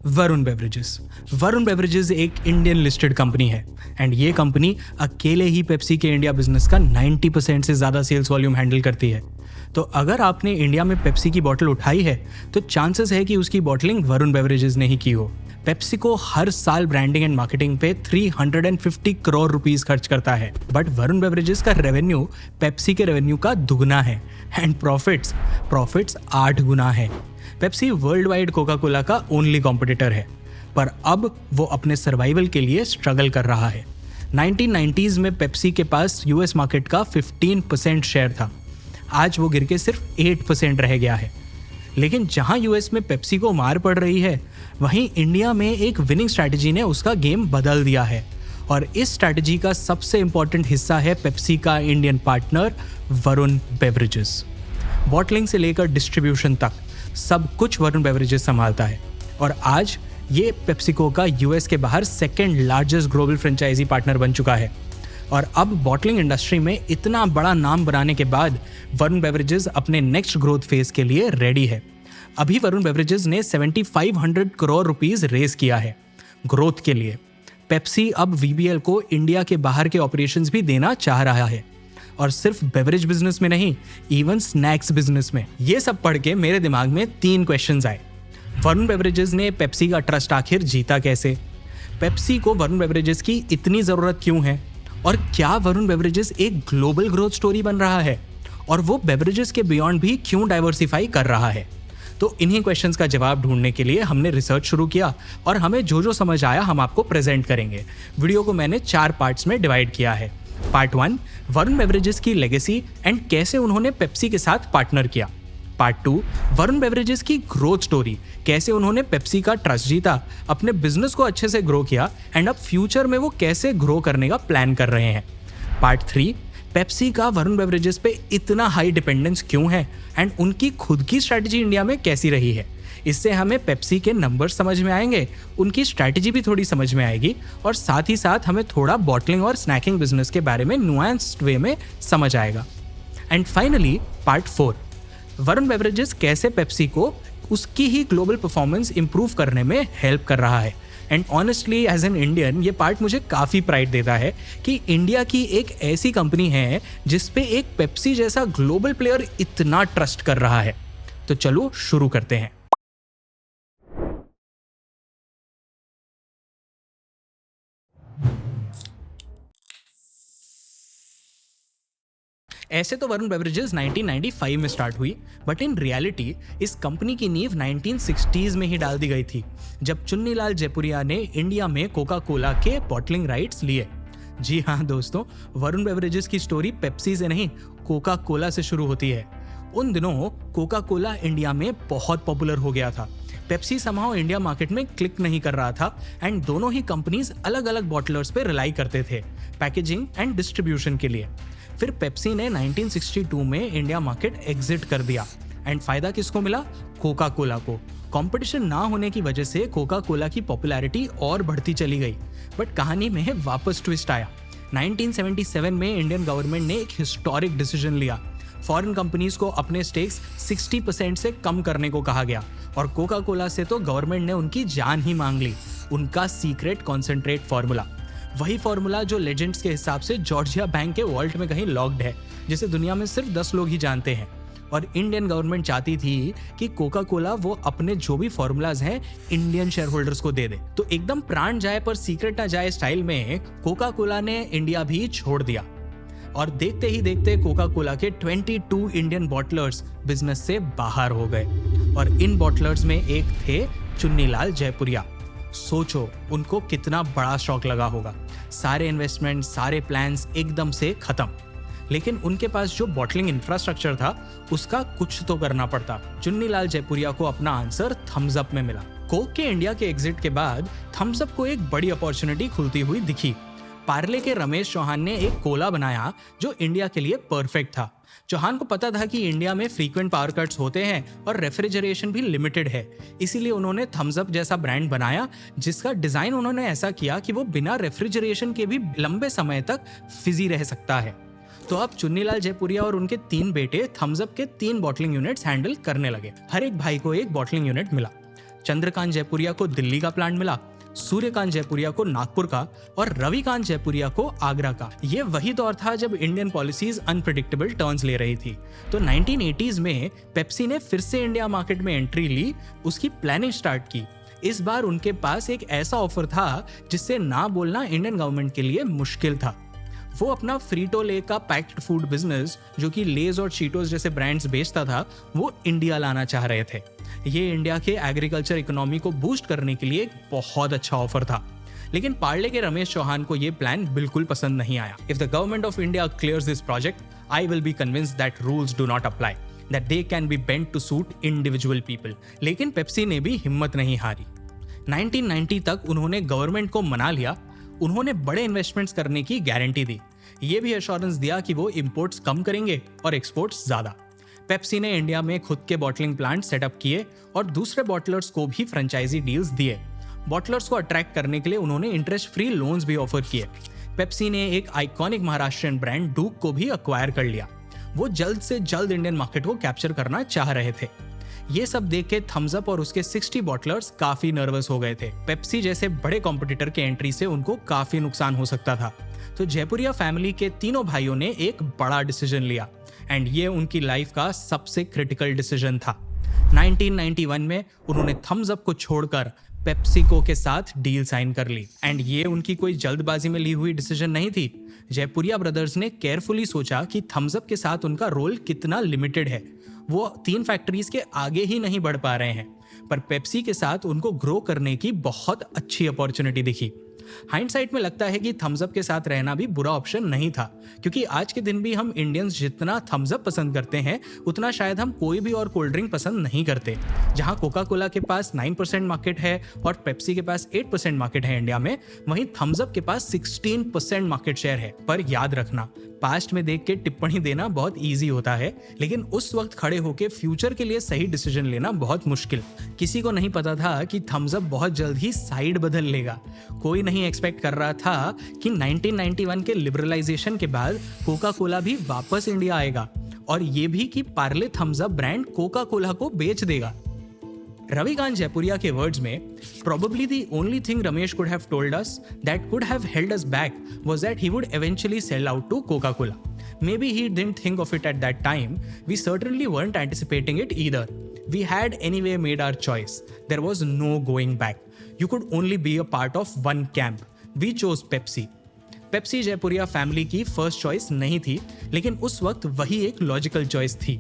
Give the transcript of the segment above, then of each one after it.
Varun beverages. Varun beverages एक Indian listed company है and ये कंपनी अकेले ही पेप्सी के इंडिया बिजनेस का 90% से ज़्यादा सेल्स वॉल्यूम हैंडल करती है। तो अगर आपने इंडिया में पेप्सी की बॉटल उठाई है तो चांसेस है कि उसकी बॉटलिंग वरुण बेवरेजेस ने ही की हो। पेप्सी को हर साल ब्रांडिंग एंड मार्केटिंग पे 350 करोड़ रुपीस खर्च करता है, बट वरुण बेवरेजेस का रेवेन्यू पेप्सी के रेवेन्यू का दुगना है एंड प्रॉफिट्स 8 गुना है। Pepsi world wide Coca Cola का ओनली कॉम्पिटिटर है, पर अब वो अपने सर्वाइवल के लिए स्ट्रगल कर रहा है। 1990s में पेप्सी के पास यूएस मार्केट का 15% शेयर था, आज वो गिर के सिर्फ 8% रह गया है। लेकिन जहां यूएस में पेप्सी को मार पड़ रही है, वहीं इंडिया में एक विनिंग स्ट्रैटेजी ने उसका गेम बदल दिया है और इस स्ट्रैटेजी का सबसे इंपॉर्टेंट हिस्सा है पेप्सी का Indian partner Varun beverages. Bottling से लेकर डिस्ट्रीब्यूशन तक सब कुछ वरुण बेवरेजेस संभालता है और आज ये पेप्सिको का यूएस के बाहर second largest global franchise partner बन चुका है। और अब बॉटलिंग इंडस्ट्री में इतना बड़ा नाम बनाने के बाद वरुण बेवरेजेस अपने नेक्स्ट ग्रोथ फेज के लिए रेडी है। अभी वरुण बेवरेजेस ने 7500 करोड़ रुपीस रेज किया है ग्रोथ के लिए। पेप्सी अब वीबीएल को इंडिया के बाहर के ऑपरेशंस भी देना चाह रहा है और सिर्फ बेवरेज बिजनेस में नहीं, इवन स्नैक्स बिजनेस में। ये सब पढ़ के मेरे दिमाग में 3 क्वेश्चंस आए। वरुण बेवरेजेस ने पेप्सी का ट्रस्ट आखिर जीता कैसे? पेप्सी को वरुण बेवरेजेस की इतनी ज़रूरत क्यों है? और क्या वरुण बेवरेजेस एक ग्लोबल ग्रोथ स्टोरी बन रहा है? और वो बेवरेजेस के बियॉन्ड भी क्यों डाइवर्सिफाई कर रहा है? तो इन्हीं क्वेश्चंस का जवाब ढूंढने के लिए हमने रिसर्च शुरू किया और हमें जो समझ आया हम आपको प्रेजेंट करेंगे। वीडियो को मैंने 4 पार्ट्स में डिवाइड किया है। पार्ट 1, वरुण बेवरेजेस की लेगेसी एंड कैसे उन्होंने पेप्सी के साथ पार्टनर किया। पार्ट 2, वरुण बेवरेजेस की ग्रोथ स्टोरी, कैसे उन्होंने पेप्सी का ट्रस्ट जीता, अपने बिजनेस को अच्छे से ग्रो किया एंड अब फ्यूचर में वो कैसे ग्रो करने का प्लान कर रहे हैं। पार्ट 3, पेप्सी का वरुण बेवरेजेस पे इतना हाई डिपेंडेंस क्यों है एंड उनकी खुद की स्ट्रैटेजी इंडिया में कैसी रही है। इससे हमें पेप्सी के नंबर्स समझ में आएंगे, उनकी स्ट्रैटेजी भी थोड़ी समझ में आएगी और साथ ही साथ हमें थोड़ा बॉटलिंग और स्नैकिंग बिजनेस के बारे में नुआंस्ड वे में समझ आएगा। And finally part 4, Varun beverages कैसे पेप्सी को उसकी ही ग्लोबल परफॉर्मेंस इंप्रूव करने में हेल्प कर रहा है। And honestly as an Indian ये पार्ट मुझे काफ़ी प्राइड देता है कि इंडिया की एक ऐसी कंपनी है जिस पे एक पेप्सी जैसा ग्लोबल प्लेयर इतना ट्रस्ट कर रहा है। तो चलो शुरू करते हैं। ऐसे तो वरुण बेवरेजेस 1995 में स्टार्ट हुई, बट इन रियलिटी इस कंपनी की नींव 1960s में ही डाल दी गई थी, जब चुन्नीलाल जयपुरिया ने इंडिया में कोका कोला के बॉटलिंग राइट्स लिए। जी हाँ दोस्तों, वरुण बेवरेजेस की स्टोरी पेप्सी से नहीं, कोका कोला से शुरू होती है। उन दिनों कोका कोला इंडिया में बहुत पॉपुलर हो गया था। पेप्सी समहाउ इंडिया मार्केट में क्लिक नहीं कर रहा था एंड दोनों ही कंपनीज अलग अलग बॉटलर्स पे रिलाई करते थे पैकेजिंग एंड डिस्ट्रीब्यूशन के लिए। फिर पेप्सी ने 1962 में इंडिया मार्केट एग्जिट कर दिया एंड फायदा किसको मिला? कोका कोला को। कंपटीशन ना होने की वजह से कोका कोला की पॉपुलैरिटी और बढ़ती चली गई, बट कहानी में वापस ट्विस्ट आया। 1977 में इंडियन गवर्नमेंट ने एक हिस्टोरिक डिसीजन लिया। फॉरेन कंपनीज को अपने स्टेक्स 60% से कम करने को कहा गया और कोका कोला से तो गवर्नमेंट ने उनकी जान ही मांग ली। उनका सीक्रेट कॉन्सेंट्रेट फार्मूला, वही फार्मूला जो लेजेंड्स के हिसाब से जॉर्जिया बैंक के वॉल्ट में कहीं लॉक्ड है, जिसे दुनिया में सिर्फ 10 लोग ही जानते हैं। और इंडियन गवर्नमेंट चाहती थी कि कोका कोला वो अपने जो भी फार्मूलाज हैं इंडियन शेयर होल्डर्स को दे दे। तो एकदम प्राण जाए पर सीक्रेट ना जाए स्टाइल में कोका कोला ने इंडिया भी छोड़ दिया और देखते ही देखते कोका कोला के 22 इंडियन बॉटलर्स बिजनेस से बाहर हो गए और इन बॉटलर्स में एक थे चुन्नीलाल जयपुरिया। सोचो उनको कितना बड़ा शॉक लगा होगा। सारे इन्वेस्टमेंट, सारे प्लान्स एकदम से खत्म। लेकिन उनके पास जो बॉटलिंग इंफ्रास्ट्रक्चर था उसका कुछ तो करना पड़ता। चुन्नीलाल जयपुरिया को अपना आंसर थम्स अप में मिला। कोक के इंडिया के एग्जिट के बाद थम्स अप को एक बड़ी अपॉर्चुनिटी खुलती हुई दिखी। पार्ले के रमेश चौहान ने एक कोला बनाया जो इंडिया के लिए परफेक्ट था। चौहान को पता था कि इंडिया में फ्रीक्वेंट पावर कट्स होते हैं और रेफ्रिजरेशन भी लिमिटेड है, इसीलिए उन्होंने थम्स अप जैसा ब्रांड बनाया जिसका डिजाइन उन्होंने ऐसा किया कि वो बिना रेफ्रिजरेशन के भी लंबे समय तक फिजी रह सकता है। तो अब चुन्नीलाल जयपुरिया और उनके 3 बेटे थम्स अप के 3 बॉटलिंग यूनिट्स हैंडल करने लगे। हर एक भाई को एक बॉटलिंग यूनिट मिला। चंद्रकांत जयपुरिया को दिल्ली का प्लांट मिला, सूर्यकांत जयपुरिया को नागपुर का और रविकांत जयपुरिया को आगरा का। ये वही दौर था जब इंडियन पॉलिसीज अनप्रेडिक्टेबल टर्न्स ले रही थी। तो 1980s में पेप्सी ने फिर से इंडिया मार्केट में एंट्री ली, उसकी प्लानिंग स्टार्ट की। इस बार उनके पास एक ऐसा ऑफर था जिससे ना बोलना इंडियन गवर्नमेंट के लिए मुश्किल था। वो अपना फ्रीटो ले का पैक्ड फूड बिजनेस, जो कि लेज और चीटोस जैसे ब्रांड्स बेचता था, वो इंडिया लाना चाह रहे थे। ये इंडिया के एग्रीकल्चर इकोनॉमी को बूस्ट करने के लिए एक बहुत अच्छा ऑफर था। लेकिन पार्ले के रमेश चौहान को ये प्लान बिल्कुल पसंद नहीं आया। If the government of India clears this project, I will be convinced that rules do not apply, that they can be bent to suit individual people. लेकिन पेप्सी ने भी हिम्मत नहीं हारी। 1990 तक उन्होंने गवर्नमेंट को मना लिया। उन्होंने बड़े इन्वेस्टमेंट्स करने की गारंटी दी। ये भी एश्योरेंस दिया कि वो इंपोर्ट्स कम करेंगे और एक्सपोर्ट्स ज्यादा। पेप्सी ने इंडिया में खुद के बॉटलिंग प्लांट सेटअप किए और दूसरे बॉटलर्स को भी फ्रेंचाइजी डील्स दिए। बॉटलर्स को अट्रैक्ट करने के लिए उन्होंने इंटरेस्ट फ्री लोन्स भी ऑफर किए। पेप्सी ने एक आइकॉनिक महाराष्ट्रियन ब्रांड डूक को भी अक्वायर कर लिया। वो जल्द से जल्द इंडियन मार्केट को कैप्चर करना चाह रहे थे। ये सब देख के थम्स अप और उसके 60 बॉटलर्स काफी नर्वस हो गए थे। पेप्सी जैसे बड़े कॉम्पिटिटर के एंट्री से उनको काफी नुकसान हो सकता था। तो जयपुरिया फैमिली के तीनों भाइयों ने एक बड़ा डिसीजन लिया एंड ये उनकी लाइफ का सबसे क्रिटिकल डिसीजन था। 1991 में उन्होंने थम्स अप को छोड़कर पेप्सिको के साथ डील साइन कर ली। एंड ये उनकी कोई जल्दबाजी में ली हुई डिसीजन नहीं थी। जयपुरिया ब्रदर्स ने केयरफुली सोचा कि थम्स अप के साथ उनका रोल कितना लिमिटेड है। वो 3 फैक्ट्रीज के आगे ही नहीं बढ़ पा रहे हैं, पर पेप्सी के साथ उनको ग्रो करने की बहुत अच्छी अपॉर्चुनिटी दिखी। हाइंडसाइट में लगता है कि थम्स अप के साथ रहना भी बुरा ऑप्शन नहीं था, क्योंकि आज के दिन भी हम इंडियंस जितना थम्स अप पसंद करते हैं उतना शायद हम कोई भी और कोल्ड ड्रिंक पसंद नहीं करते। जहां कोका कोला के पास 9% मार्केट है और पेप्सी के पास 8% मार्केट है इंडिया में, वहीं थम्स अप के पास 16% मार्केट शेयर है। पर याद रखना, पास्ट में देख के टिप्पणी देना बहुत ईजी होता है, लेकिन उस वक्त खड़े होकर फ्यूचर के लिए सही डिसीजन लेना बहुत मुश्किल। किसी को नहीं पता था कि थम्स अप बहुत जल्द ही साइड बदल लेगा। कोई नहीं एक्सपेक्ट कर रहा था कि 1991 के लिबरलाइजेशन के बाद कोका कोला भी वापस इंडिया आएगा, और ये भी कि Parle Thums Up brand Coca Cola को बेच देगा। रविकांत जयपुरिया के वर्ड्स में, probably the only thing Ramesh could have told us that could have held us back was that he would eventually sell out to Coca-Cola. Maybe he didn't think of it at that time. We certainly weren't anticipating it either. We had anyway made our choice. There was no going back. You could only be a part of one camp. We chose Pepsi. Pepsi Jaipuria family की first choice नहीं थी, लेकिन उस वक्त वही एक logical choice थी।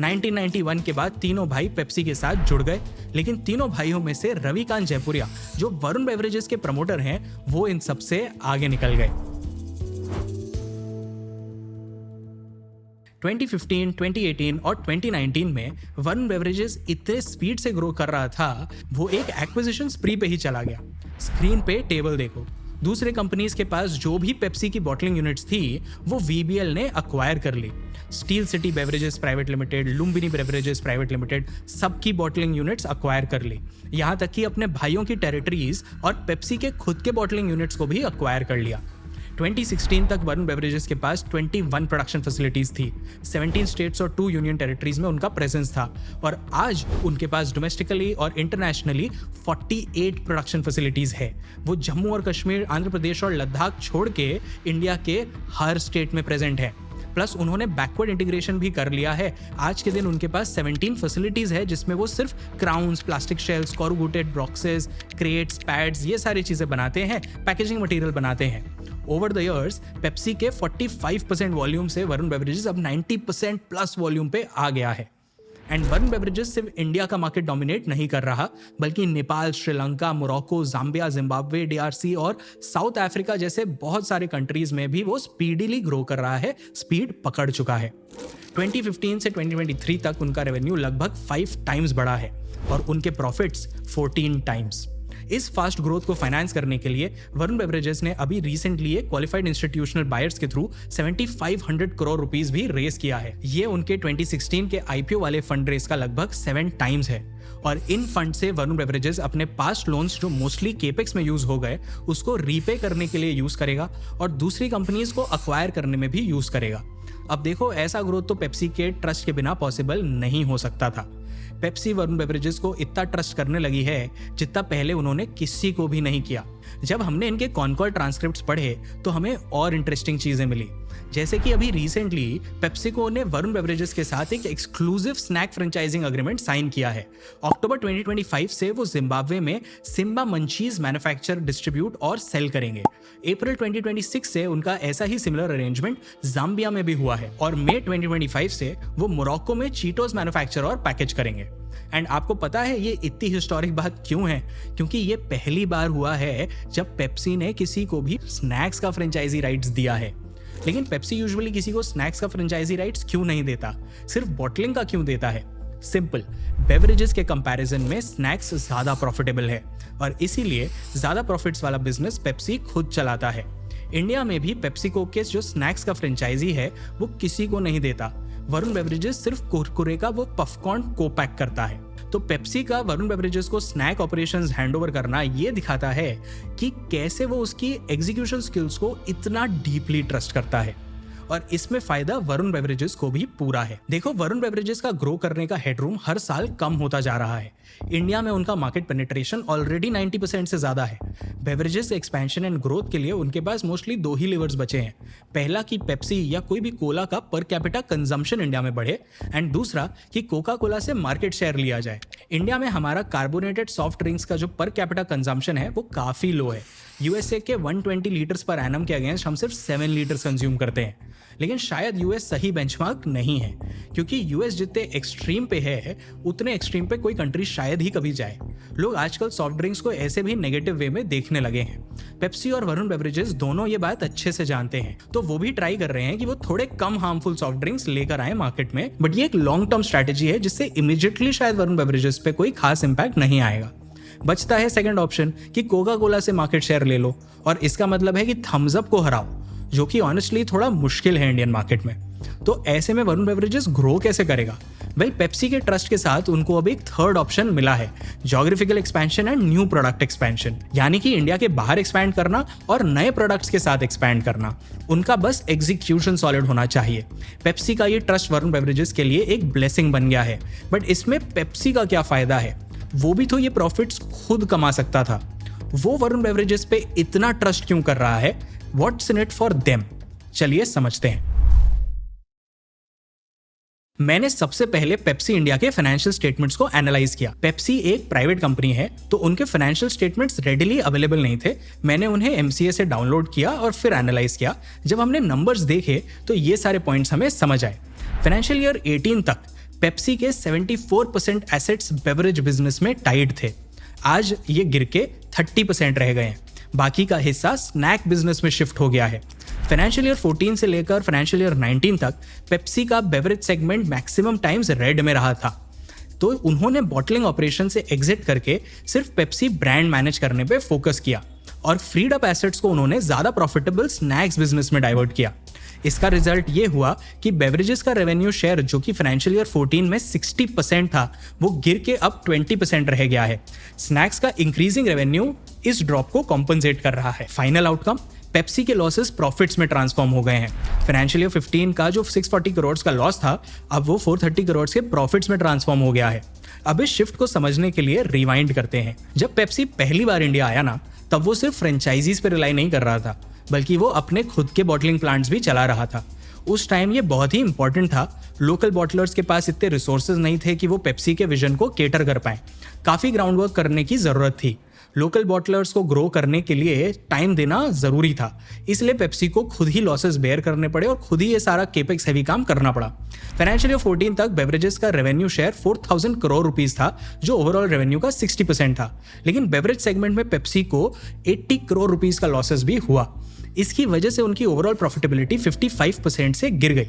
1991 के बाद तीनों भाई पेप्सी के साथ जुड़ गए, लेकिन तीनों भाइयों में से रविकांत जयपुरिया, जो वरुण बेवरेजेस के प्रमोटर हैं, वो इन सबसे आगे निकल गए। 2015, 2018 और 2019 में वरुण बेवरेजेस इतने स्पीड से ग्रो कर रहा था, वो एक एक्विजिशन स्प्री पे ही चला गया। स्क्रीन पे टेबल देखो, दूसरे कंपनीज के पास जो भी पेप्सी की बॉटलिंग यूनिट्स थी वो VBL ने अक्वायर कर ली। Steel City Beverages Private Limited, Lumbini Beverages Private Limited, सबकी बॉटलिंग यूनिट्स अक्वायर कर ली। यहाँ तक कि अपने भाइयों की टेरिटरीज और पेप्सी के खुद के बॉटलिंग यूनिट्स को भी अक्वायर कर लिया। 2016 तक वरुण बेवरेजेस के पास 21 प्रोडक्शन फैसिलिटीज थी। 17 स्टेट्स और 2 यूनियन टेरिटरीज में उनका प्रेजेंस था, और आज उनके पास डोमेस्टिकली और इंटरनेशनली 48 प्रोडक्शन फैसिलिटीज है। वो जम्मू और कश्मीर, आंध्र प्रदेश और लद्दाख छोड़ के इंडिया के हर स्टेट में प्रेजेंट है। प्लस उन्होंने बैकवर्ड इंटीग्रेशन भी कर लिया है। आज के दिन उनके पास 17 फैसिलिटीज है, जिसमें वो सिर्फ crowns, plastic shells, corrugated boxes, crates, pads, ये सारी चीजें बनाते हैं, पैकेजिंग मटेरियल बनाते हैं। ओवर द इयर्स पेप्सी के 45% वॉल्यूम से वरुण बेवरेजेस अब 90% प्लस वॉल्यूम पे आ गया है। एंड वरुण बेवरेजेस सिर्फ इंडिया का मार्केट डोमिनेट नहीं कर रहा, बल्कि Nepal, Sri Lanka, Morocco, Zambia, Zimbabwe, DRC और साउथ अफ्रीका जैसे बहुत सारे कंट्रीज में भी वो स्पीडीली ग्रो कर रहा है, स्पीड पकड़ चुका है। 2015 से 2023 तक उनका रेवेन्यू लगभग 5 टाइम्स बढ़ा है और उनके प्रॉफिट्स 14 टाइम्स। इस फास्ट ग्रोथ को फाइनेंस करने के लिए वरुण बेवरेजेस ने अभी रिसेंटली एक क्वालिफाइड इंस्टीट्यूशनल बायर्स के थ्रू 7500 करोड़ रुपीस भी रेस किया है। ये उनके 2016 के IPO वाले फंड रेस का लगभग 7 टाइम्स है, और इन फंड से वरुण बेवरेजेस अपने पास्ट लोन्स जो मोस्टली केपेक्स में यूज हो गए उसको रीपे करने के लिए यूज करेगा और दूसरी कंपनीज को अक्वायर करने में भी यूज करेगा। अब देखो, ऐसा ग्रोथ तो पेप्सी के ट्रस्ट के बिना पॉसिबल नहीं हो सकता था। पेप्सी वरुण बेवरेजेस को इतना ट्रस्ट करने लगी है जितना पहले उन्होंने किसी को भी नहीं किया। जब हमने इनके कॉन कॉल ट्रांसक्रिप्ट्स पढ़े तो हमें और इंटरेस्टिंग चीजें मिली, जैसे कि अभी रिसेंटली पेप्सिको ने वरुण बेवरेजेस के साथ एक exclusive snack franchising agreement sign किया है। अक्टूबर 2025 से वो जिम्बाब्वे में सिम्बा मंचीज मैन्युफैक्चर, डिस्ट्रीब्यूट और सेल करेंगे। अप्रैल 2026 से उनका ऐसा ही सिमिलर अरेंजमेंट जाम्बिया में भी हुआ है और मई 2025 से वो मोरक्को में चीटोस मैन्युफैक्चर और पैकेज करेंगे। एंड आपको पता है ये इतनी हिस्टोरिक बात क्यों है? क्योंकि ये पहली बार हुआ है जब पेप्सी ने किसी को भी स्नैक्स का फ्रेंचाइजी राइट्स दिया है। लेकिन पेप्सी यूजुअली किसी को स्नैक्स का फ्रेंचाइजी राइट्स क्यों नहीं देता, सिर्फ बॉटलिंग का क्यों देता है? सिंपल, बेवरेजेस के कंपैरिजन में स्नैक्स ज्यादा प्रॉफिटेबल है और इसीलिए ज्यादा प्रॉफिट्स वाला बिजनेस पेप्सी खुद चलाता है। इंडिया में भी पेप्सिको के जो स्नैक्स का फ्रेंचाइजी है वो किसी को नहीं देता। वरुण बेवरेजेस सिर्फ कुरकुरे का वो पॉपकॉर्न को पैक करता है। तो पेप्सी का वरुण बेवरेजेस को स्नैक ऑपरेशंस हैंडओवर करना ये दिखाता है कि कैसे वो उसकी एग्जीक्यूशन स्किल्स को इतना डीपली ट्रस्ट करता है और इसमें फायदा वरुण बेवरेजेस को भी पूरा है। देखो, वरुण बेवरेजेस का ग्रो करने का हेडरूम हर साल कम होता जा रहा है। इंडिया में उनका मार्केट पेनिट्रेशन ऑलरेडी 90% से ज्यादा है। बेवरेजेस एक्सपेंशन एंड ग्रोथ के लिए उनके पास मोस्टली दो ही लेवर्स बचे हैं। पहला कि पेप्सी या कोई भी कोला का पर कैपिटा कंजम्पशन इंडिया में बढ़े एंड दूसरा कि कोका कोला से मार्केट शेयर लिया जाए। इंडिया में हमारा कार्बोनेटेड सॉफ्ट ड्रिंक्स का जो पर कैपिटा कंजम्पशन है वो काफी लो है। यूएसए के 120 लीटर्स पर एनम के अगेंस्ट हम सिर्फ 7 लीटर्स कंज्यूम करते हैं। लेकिन शायद यूएस सही बेंचमार्क नहीं है, क्योंकि यूएस जितने एक्सट्रीम पे है उतने एक्सट्रीम पे कोई कंट्री शायद ही कभी जाए। लोग आजकल सॉफ्ट ड्रिंक्स को ऐसे भी नेगेटिव वे में देखने लगे हैं। पेप्सी और वरुण बेवरेजेस दोनों ये बात अच्छे से जानते हैं, तो वो भी ट्राई कर रहे हैं कि वो थोड़े कम हार्मफुल सॉफ्ट ड्रिंक्स लेकर आए मार्केट में। बट ये एक लॉन्ग टर्म स्ट्रैटेजी है जिससे इमीडिएटली शायद वरुण बेवरेजेस पे कोई खास इंपैक्ट नहीं आएगा। बचता है सेकंड ऑप्शन कि कोका कोला से मार्केट शेयर ले लो और इसका मतलब है कि थम्स अप को हराओ, जो कि ऑनेस्टली थोड़ा मुश्किल है इंडियन मार्केट में। तो ऐसे में वरुण बेवरेजेस ग्रो कैसे करेगा? वेल, पेप्सी के ट्रस्ट के साथ उनको अब एक थर्ड ऑप्शन मिला है, geographical expansion and new product expansion, यानी कि इंडिया के बाहर एक्सपैंड करना और नए प्रोडक्ट्स के साथ एक्सपैंड करना। उनका बस एग्जीक्यूशन सॉलिड होना चाहिए। पेप्सी का ये ट्रस्ट वरुण बेवरेजेस के लिए एक ब्लेसिंग बन गया है। बट इसमें पेप्सी का क्या फायदा है? वो भी तो ये प्रॉफिट्स खुद कमा सकता था। वो वरुण बेवरेजेस पे इतना ट्रस्ट क्यों कर रहा है? What's in it for them? चलिए समझते हैं। मैंने सबसे पहले पेप्सी इंडिया के फाइनेंशियल स्टेटमेंट्स को एनालाइज किया। पेप्सी एक प्राइवेट कंपनी है, तो उनके फाइनेंशियल स्टेटमेंट्स रेडिली अवेलेबल नहीं थे। मैंने उन्हें MCA से डाउनलोड किया और फिर एनालाइज किया। जब हमने नंबर्स देखे तो ये सारे पॉइंट्स हमें समझ आए। फाइनेंशियल ईयर 18 तक पेप्सी के 74% एसेट्स बेवरेज बिजनेस में टाइड थे। आज ये गिर के 30% रह गए हैं। बाकी का हिस्सा स्नैक बिजनेस में शिफ्ट हो गया है। फाइनेंशियल ईयर 14 से लेकर फाइनेंशियल ईयर 19 तक पेप्सी का beverage segment maximum times red में रहा था। तो उन्होंने बॉटलिंग ऑपरेशन से एग्जिट करके सिर्फ पेप्सी ब्रांड मैनेज करने पे फोकस किया और फ्रीड अप एसेट्स को उन्होंने ज्यादा प्रॉफिटेबल स्नैक्स बिजनेस में डाइवर्ट किया। इसका रिजल्ट ये हुआ कि बेवरेजेस का रेवेन्यू शेयर, जो कि फाइनेंशियल ईयर 14 में 60% था, वो गिर के अब 20% रह गया है। स्नैक्स का इंक्रीजिंग रेवेन्यू इस ड्रॉप को कॉम्पनसेट कर रहा है। फाइनल आउटकम, पेप्सी के लॉसेस प्रॉफिट्स में ट्रांसफॉर्म हो गए हैं। फाइनेंशियल ईयर 15 का जो 640 करोड़ का लॉस था, अब वो 430 करोड़ के प्रॉफिट्स में ट्रांसफॉर्म हो गया है। अब इस शिफ्ट को समझने के लिए रिवाइंड करते हैं। जब पेप्सी पहली बार इंडिया आया ना, तब वो सिर्फ फ्रेंचाइजीज पे रिलाई नहीं कर रहा था, बल्कि वो अपने खुद के बॉटलिंग प्लांट्स भी चला रहा था। उस टाइम ये बहुत ही इंपॉर्टेंट था। लोकल बॉटलर्स के पास इतने रिसोर्सेज नहीं थे कि वो पेप्सी के विजन को केटर कर पाए। काफ़ी ग्राउंड वर्क करने की ज़रूरत थी। लोकल बॉटलर्स को ग्रो करने के लिए टाइम देना ज़रूरी था, इसलिए पेप्सी को खुद ही लॉसेस बेयर करने पड़े और खुद ही ये सारा केपेक्स हैवी काम करना पड़ा। फाइनेंशियल ईयर 14 तक बेवरेजेस का रेवेन्यू शेयर 4000 करोड़ रुपीस था, जो ओवरऑल रेवेन्यू का 60% था। लेकिन बेवरेज सेगमेंट में पेप्सी को 80 करोड़ रुपीस का लॉसेस भी हुआ। इसकी वजह से उनकी ओवरऑल प्रॉफिटेबिलिटी 55% से गिर गई।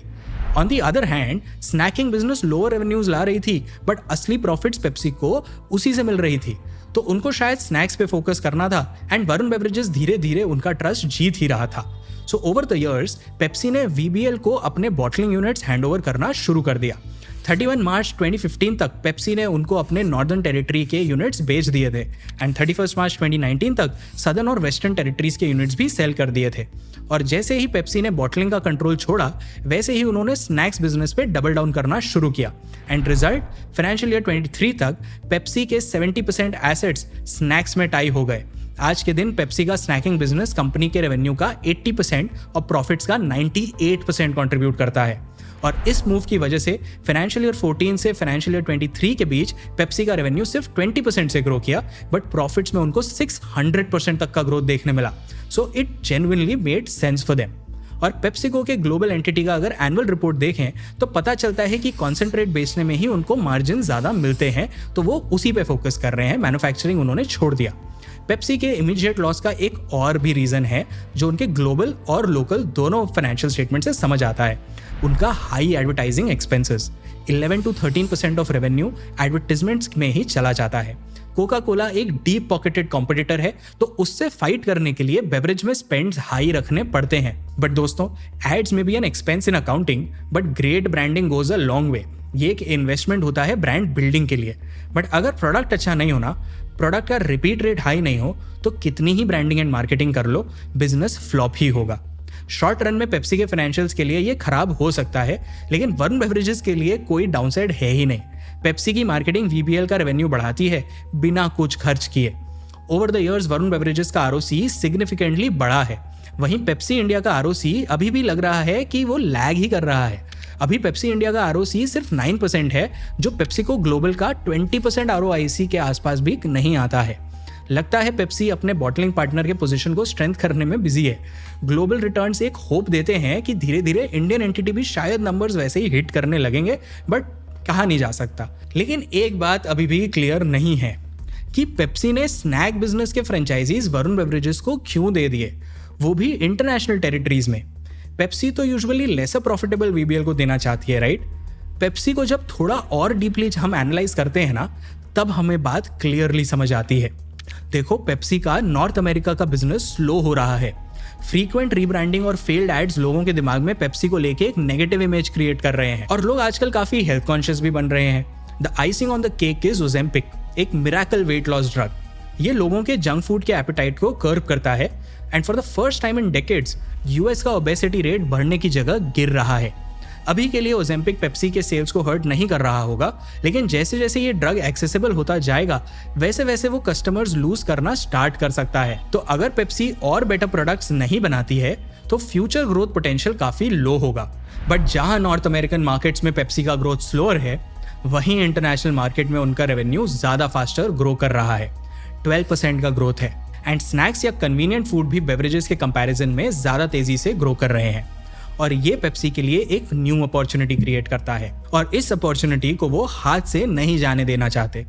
On the other hand, snacking business lower revenues ला रही थी, बट असली प्रॉफिट्स पेप्सी को उसी से मिल रही थी। तो उनको शायद स्नैक्स पे फोकस करना था एंड वरुण बेवरेजेस धीरे धीरे उनका ट्रस्ट जीत ही रहा था। So over the years Pepsi ने VBL को अपने बॉटलिंग यूनिट्स हैंडओवर करना शुरू कर दिया। 31 मार्च 2015 तक पेप्सी ने उनको अपने नॉर्दर्न टेरिटरी के यूनिट्स बेच दिए थे एंड 31 मार्च 2019 तक सदर्न और वेस्टर्न टेरिटरीज के यूनिट्स भी सेल कर दिए थे। और जैसे ही पेप्सी ने बॉटलिंग का कंट्रोल छोड़ा वैसे ही उन्होंने स्नैक्स बिजनेस पे डबल डाउन करना शुरू किया एंड रिजल्ट फाइनेंशियल ईयर 23 तक पेप्सी के 70% एसेट्स स्नैक्स में टाई हो गए। आज के दिन पेप्सी का स्नैकिंग बिजनेस कंपनी के रेवेन्यू का 80% और प्रॉफिट्स का 98% कंट्रीब्यूट करता है। और इस मूव की वजह से फाइनेंशियल ईयर 14 से फाइनेंशियल ईयर 23 के बीच पेप्सी का रेवेन्यू सिर्फ 20% से ग्रो किया बट प्रॉफिट्स में उनको 600% तक का ग्रोथ देखने मिला। So it genuinely made sense for them. और पेप्सिको के ग्लोबल एंटिटी का अगर एनुअल रिपोर्ट देखें तो पता चलता है कि कॉन्सेंट्रेट बेचने में ही उनको मार्जिन ज़्यादा मिलते हैं, तो वो उसी पे फोकस कर रहे हैं, मैन्युफैक्चरिंग उन्होंने छोड़ दिया। पेप्सी के इमीडिएट लॉस का एक और भी रीज़न है जो उनके ग्लोबल और लोकल दोनों फाइनेंशियल स्टेटमेंट से समझ आता है, उनका high advertising expenses. 11 to 13% of revenue advertisements में ही चला जाता है। कोका कोला एक डीप पॉकेटेड कॉम्पिटिटर है, तो उससे फाइट करने के लिए बेवरेज में स्पेंड्स हाई रखने पड़ते हैं। बट दोस्तों, एड्स में भी an expense in accounting but great branding goes a long way. ये एक इन्वेस्टमेंट होता है ब्रांड बिल्डिंग के लिए। बट अगर प्रोडक्ट अच्छा नहीं होना, प्रोडक्ट का रिपीट रेट हाई नहीं हो, तो कितनी ही ब्रांडिंग एंड मार्केटिंग कर लो, बिजनेस फ्लॉप ही होगा। शॉर्ट रन में पेप्सी के फाइनेंशियल्स के लिए ये खराब हो सकता है, लेकिन वरुण बेवरेजेस के लिए कोई डाउनसाइड है ही नहीं। पेप्सी की मार्केटिंग VBL का रेवेन्यू बढ़ाती है बिना कुछ खर्च किए। Over the years Varun beverages का ROCE सिग्निफिकेंटली बढ़ा है। वहीं पेप्सी इंडिया का ROCE अभी भी लग रहा है कि वो लैग ही कर रहा है। अभी पेप्सी इंडिया का ROCE सिर्फ 9% है, जो पेप्सिको ग्लोबल का 20% ROIC के आसपास भी नहीं आता है। लगता है पेप्सी अपने बॉटलिंग पार्टनर के पोजीशन को स्ट्रेंथ करने में बिजी है। ग्लोबल रिटर्न्स एक होप देते हैं कि धीरे धीरे इंडियन एंटिटी भी शायद नंबर्स वैसे ही हिट करने लगेंगे, बट कहा नहीं जा सकता। लेकिन एक बात अभी भी क्लियर नहीं है कि पेप्सी ने स्नैक बिजनेस के फ्रेंचाइजीज वरुण बेवरेजेस को क्यों दे दिए, वो भी इंटरनेशनल टेरिटरीज में। पेप्सी तो यूजुअली लेसर प्रॉफिटेबल VBL को देना चाहती है, राइट? पेप्सी को जब थोड़ा और डीपली हम एनालाइज करते हैं ना, तब हमें बात क्लियरली समझ आती है। देखो, पेप्सी का नॉर्थ अमेरिका का बिजनेस स्लो हो रहा है। फ्रीक्वेंट रीब्रांडिंग और फेल्ड एड्स लोगों के दिमाग में पेप्सी को लेके एक नेगेटिव इमेज क्रिएट कर रहे हैं और लोग आजकल काफी हेल्थ कॉन्शियस भी बन रहे हैं। The icing on the cake is Ozempic, एक मिरेकल वेट लॉस ड्रग। ये लोगों के जंक फूड के एपेटाइट को कर्व करता है and for the first time in decades US का ओबेसिटी रेट बढ़ने की जगह गिर रहा है। अभी के लिए ओजेम्पिक पेप्सी के सेल्स को हर्ट नहीं कर रहा होगा, लेकिन जैसे जैसे ये ड्रग एक्सेसिबल होता जाएगा वैसे वैसे वो कस्टमर्स लूज करना स्टार्ट कर सकता है। तो अगर पेप्सी और बेटर प्रोडक्ट्स नहीं बनाती है तो फ्यूचर ग्रोथ पोटेंशियल काफी लो होगा। बट जहां नॉर्थ अमेरिकन मार्केट्स में पेप्सी का ग्रोथ स्लोअर है, वहीं इंटरनेशनल मार्केट में उनका रेवेन्यू ज्यादा फास्टर ग्रो कर रहा है। 12% का ग्रोथ है एंड स्नैक्स या कन्वीनियंट फूड भी बेवरेजेस के कंपैरिजन में ज्यादा तेजी से ग्रो कर रहे हैं। और ये पेप्सी के लिए एक न्यू अपॉर्चुनिटी क्रिएट करता है और इस अपॉर्चुनिटी को वो हाथ से नहीं जाने देना चाहते।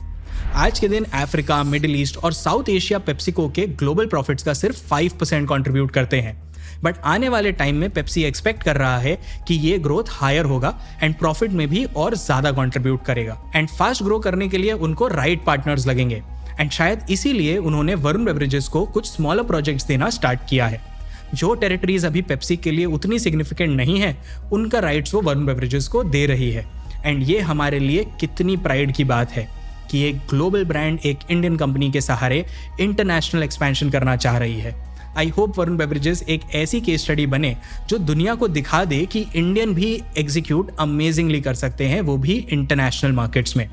आज के दिन अफ्रीका, मिडिल ईस्ट और साउथ एशिया पेप्सिको के ग्लोबल प्रॉफिट्स का सिर्फ 5% कंट्रीब्यूट करते हैं। बट आने वाले टाइम में पेप्सी एक्सपेक्ट कर रहा है कि ये ग्रोथ हायर होगा एंड प्रॉफिट में भी और ज्यादा कंट्रीब्यूट करेगा। एंड फास्ट ग्रो करने के लिए उनको राइट पार्टनर्स लगेंगे एंड शायद इसीलिए उन्होंने वरुण बेवरेजेस को कुछ स्मॉलर प्रोजेक्ट्स देना स्टार्ट किया है। जो टेरिटरीज अभी पेप्सी के लिए उतनी सिग्निफिकेंट नहीं है, उनका राइट्स वो वरुण बेवरेजेस को दे रही है। एंड ये हमारे लिए कितनी प्राइड की बात है कि एक ग्लोबल ब्रांड एक इंडियन कंपनी के सहारे इंटरनेशनल एक्सपेंशन करना चाह रही है। आई होप वरुण बेवरेजेस एक ऐसी केस स्टडी बने जो दुनिया को दिखा दे कि इंडियन भी एग्जीक्यूट अमेजिंगली कर सकते हैं, वो भी इंटरनेशनल मार्केट्स में।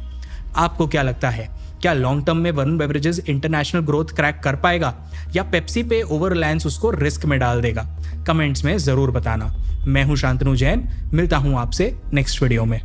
आपको क्या लगता है, क्या लॉन्ग टर्म में Varun beverages international growth crack कर पाएगा या पेप्सी पे ओवर रिलायंस उसको रिस्क में डाल देगा? कमेंट्स में जरूर बताना। मैं हूं शांतनु जैन, मिलता हूं आपसे नेक्स्ट वीडियो में।